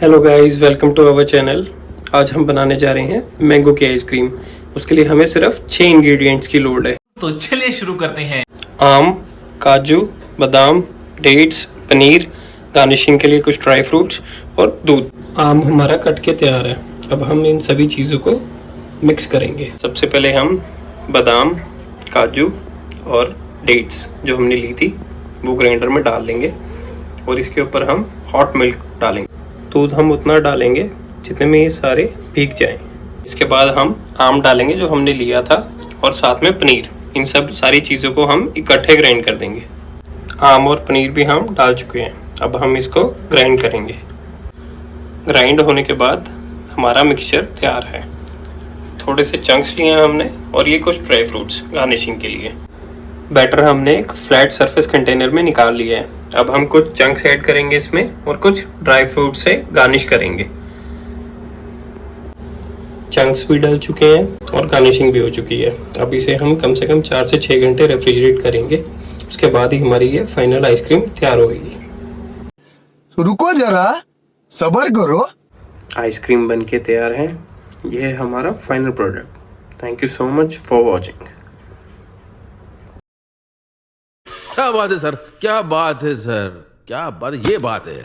Hello guys, welcome to our channel. आज हम बनाने जा रहे हैं मैंगो की आइसक्रीम। उसके लिए हमें सिर्फ 6 इंग्रेडिएंट्स की लोड है। तो चलिए शुरू करते हैं। आम, काजू, बादाम, डेट्स, पनीर, गार्निशिंग के लिए कुछ ड्राई फ्रूट्स और दूध। आम हमारा कट के तैयार है। अब हम इन सभी चीज़ों को मिक्स करेंगे। सबसे पहले हम बादाम, काजू और डेट्स जो हमने ली थी वो ग्राइंडर में डाल लेंगे और इसके ऊपर हम हॉट मिल्क डालेंगे। दूध हम उतना डालेंगे जितने में ये सारे भीग जाएं। इसके बाद हम आम डालेंगे जो हमने लिया था और साथ में पनीर। इन सब सारी चीज़ों को हम इकट्ठे ग्राइंड कर देंगे। आम और पनीर भी हम डाल चुके हैं। अब हम इसको ग्राइंड करेंगे। ग्राइंड होने के बाद हमारा मिक्सचर तैयार है। थोड़े से चंक्स लिए हैं हमने और ये कुछ ड्राई फ्रूट्स गार्निशिंग के लिए। बैटर हमने एक फ्लैट सरफेस कंटेनर में निकाल लिया है। अब हम कुछ चंक्स ऐड करेंगे इसमें और कुछ ड्राई फ्रूट से गार्निश करेंगे। चंक्स भी डल चुके हैं और गार्निशिंग भी हो चुकी है। अब इसे हम कम से कम 4 से 6 घंटे रेफ्रिजरेट करेंगे। उसके बाद ही हमारी ये फाइनल आइसक्रीम तैयार होगी। रुको जरा, सब्र करो। आइसक्रीम बन के तैयार है। यह है हमारा final product. Thank you so much for watching. क्या बात है सर, क्या बात है सर, क्या बात, ये बात है।